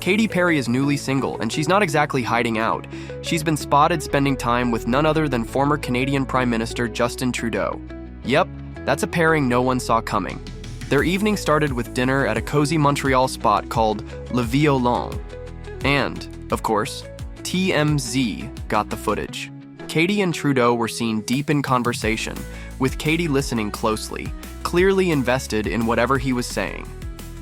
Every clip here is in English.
Katy Perry is newly single, and she's not exactly hiding out. She's been spotted spending time with none other than former Canadian Prime Minister Justin Trudeau. Yep, that's a pairing no one saw coming. Their evening started with dinner at a cozy Montreal spot called Le Violon. And, of course, TMZ got the footage. Katy and Trudeau were seen deep in conversation, with Katy listening closely, clearly invested in whatever he was saying.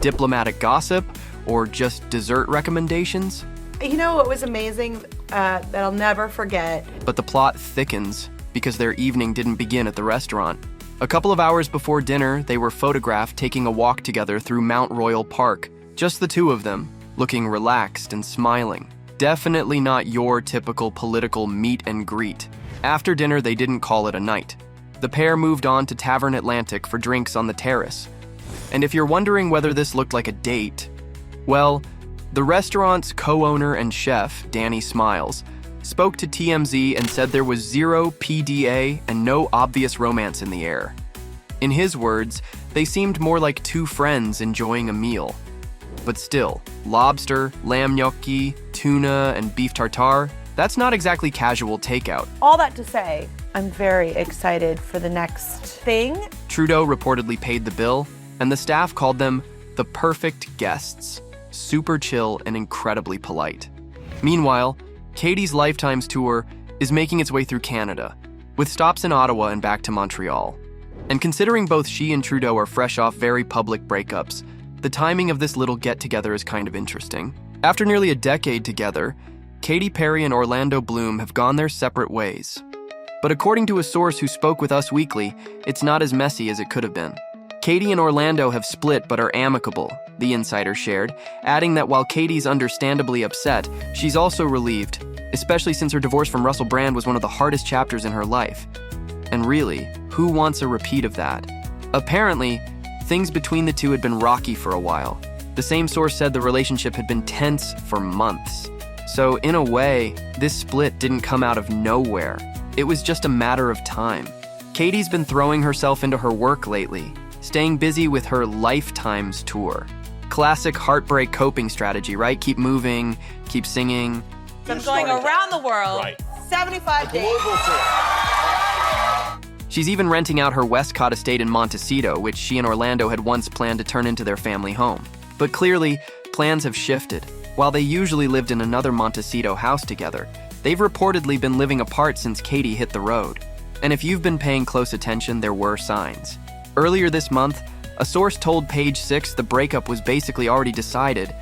Diplomatic gossip, or just dessert recommendations? You know what was amazing that I'll never forget? But the plot thickens because their evening didn't begin at the restaurant. A couple of hours before dinner, they were photographed taking a walk together through Mount Royal Park. Just the two of them, looking relaxed and smiling. Definitely not your typical political meet and greet. After dinner, they didn't call it a night. The pair moved on to Tavern Atlantic for drinks on the terrace. And if you're wondering whether this looked like a date, well, the restaurant's co-owner and chef, Danny Smiles, spoke to TMZ and said there was zero PDA and no obvious romance in the air. In his words, they seemed more like two friends enjoying a meal. But still, lobster, lamb gnocchi, tuna, and beef tartare, that's not exactly casual takeout. All that to say, I'm very excited for the next thing. Trudeau reportedly paid the bill, and the staff called them the perfect guests. Super chill and incredibly polite. Meanwhile, Katy's Lifetimes tour is making its way through Canada, with stops in Ottawa and back to Montreal. And considering both she and Trudeau are fresh off very public breakups, the timing of this little get-together is kind of interesting. After nearly a decade together, Katy Perry and Orlando Bloom have gone their separate ways. But according to a source who spoke with Us Weekly, it's not as messy as it could have been. Katy and Orlando have split but are amicable, the insider shared, adding that while Katy's understandably upset, she's also relieved, especially since her divorce from Russell Brand was one of the hardest chapters in her life. And really, who wants a repeat of that? Apparently, things between the two had been rocky for a while. The same source said the relationship had been tense for months. So in a way, this split didn't come out of nowhere. It was just a matter of time. Katy's been throwing herself into her work lately, staying busy with her Lifetimes tour. Classic heartbreak coping strategy, right? Keep moving, keep singing. I'm going around the world, Right. 75 days. Global tour. She's even renting out her Westcott estate in Montecito, which she and Orlando had once planned to turn into their family home. But clearly, plans have shifted. While they usually lived in another Montecito house together, they've reportedly been living apart since Katy hit the road. And if you've been paying close attention, there were signs. Earlier this month, a source told Page 6 the breakup was basically already decided.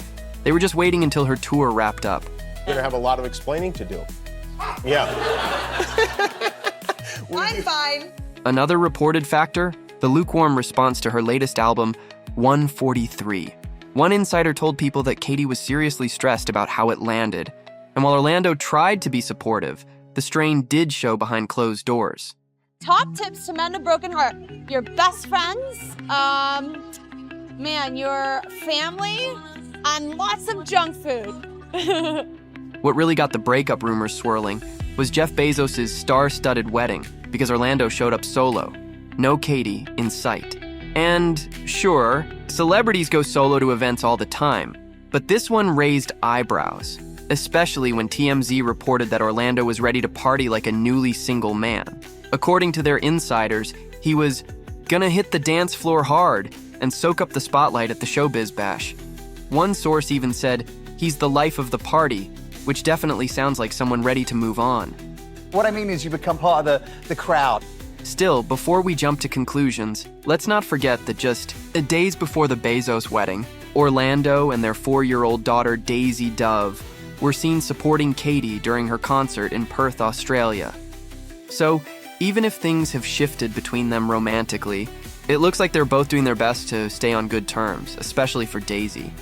They were just waiting until her tour wrapped up. You're gonna have a lot of explaining to do. Yeah. I'm fine. Another reported factor, the lukewarm response to her latest album, 143. One insider told people that Katy was seriously stressed about how it landed. And while Orlando tried to be supportive, the strain did show behind closed doors. Top tips to mend a broken heart. Your best friends, your family, and lots of junk food. What really got the breakup rumors swirling was Jeff Bezos' star-studded wedding, because Orlando showed up solo. No Katy in sight. And sure, celebrities go solo to events all the time, but this one raised eyebrows, especially when TMZ reported that Orlando was ready to party like a newly single man. According to their insiders, he was gonna hit the dance floor hard and soak up the spotlight at the Showbiz Bash. One source even said, he's the life of the party, which definitely sounds like someone ready to move on. What I mean is you become part of the crowd. Still, before we jump to conclusions, let's not forget that just days before the Bezos wedding, Orlando and their 4-year-old daughter Daisy Dove were seen supporting Katy during her concert in Perth, Australia. So, even if things have shifted between them romantically, it looks like they're both doing their best to stay on good terms, especially for Daisy.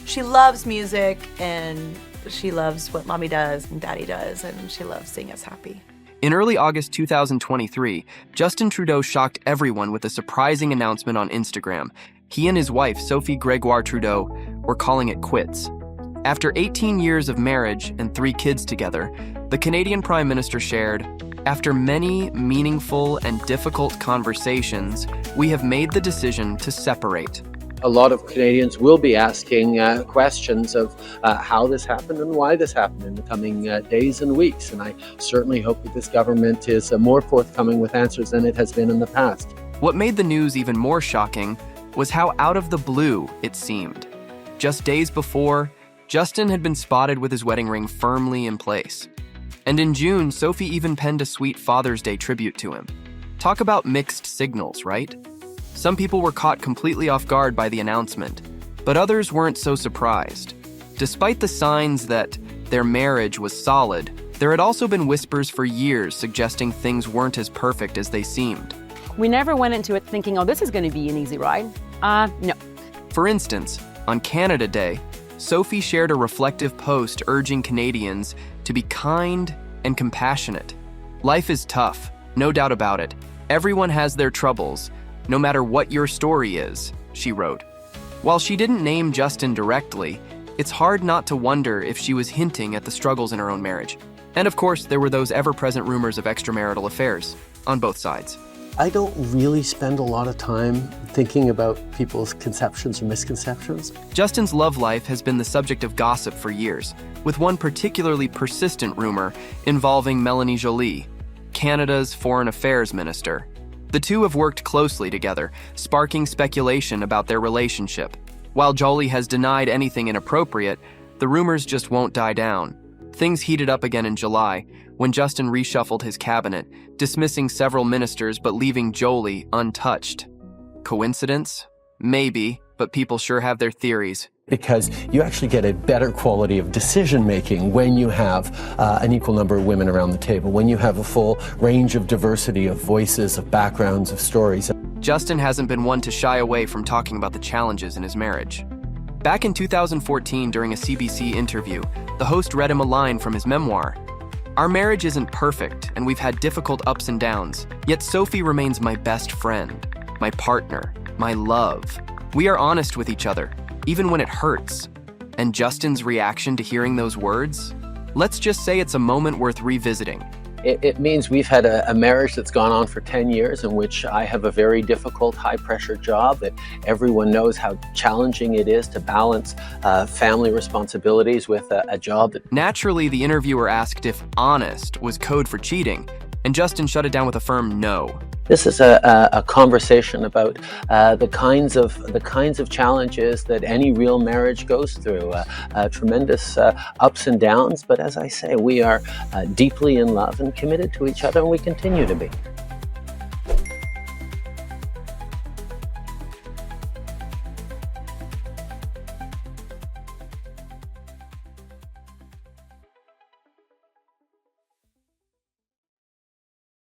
She loves music, and she loves what mommy does and daddy does, and she loves seeing us happy. In early August 2023, Justin Trudeau shocked everyone with a surprising announcement on Instagram. He and his wife, Sophie Gregoire Trudeau, were calling it quits. After 18 years of marriage and 3 kids together, the Canadian Prime Minister shared, "After many meaningful and difficult conversations, we have made the decision to separate. a lot of Canadians will be asking questions of how this happened and why this happened in the coming days and weeks. And I certainly hope that this government is more forthcoming with answers than it has been in the past. What made the news even more shocking was how out of the blue it seemed. Just days before, Justin had been spotted with his wedding ring firmly in place. And in June, Sophie even penned a sweet Father's Day tribute to him. Talk about mixed signals, right? Some people were caught completely off guard by the announcement, but others weren't so surprised. Despite the signs that their marriage was solid, there had also been whispers for years suggesting things weren't as perfect as they seemed. We never went into it thinking, oh, this is going to be an easy ride. No. For instance, on Canada Day, Sophie shared a reflective post urging Canadians to be kind and compassionate. Life is tough, no doubt about it. Everyone has their troubles, no matter what your story is, she wrote. While she didn't name Justin directly, it's hard not to wonder if she was hinting at the struggles in her own marriage. And of course, there were those ever-present rumors of extramarital affairs on both sides. I don't really spend a lot of time thinking about people's conceptions or misconceptions. Justin's love life has been the subject of gossip for years, with one particularly persistent rumor involving Melanie Joly, Canada's foreign affairs minister. The two have worked closely together, sparking speculation about their relationship. While Joly has denied anything inappropriate, the rumors just won't die down. Things heated up again in July, when Justin reshuffled his cabinet, dismissing several ministers but leaving Joly untouched. Coincidence? Maybe, but people sure have their theories. Because you actually get a better quality of decision making when you have an equal number of women around the table, when you have a full range of diversity of voices, of backgrounds, of stories. Justin hasn't been one to shy away from talking about the challenges in his marriage. Back in 2014, during a CBC interview, the host read him a line from his memoir. "Our marriage isn't perfect, and we've had difficult ups and downs, yet Sophie remains my best friend, my partner, my love. We are honest with each other, even when it hurts." And Justin's reaction to hearing those words? Let's just say it's a moment worth revisiting. It means we've had a marriage that's gone on for 10 years in which I have a very difficult, high-pressure job that everyone knows how challenging it is to balance family responsibilities with a job. Naturally, the interviewer asked if honest was code for cheating, and Justin shut it down with a firm no. This is a conversation about the kinds of challenges that any real marriage goes through, tremendous ups and downs. But as I say, we are deeply in love and committed to each other, and we continue to be.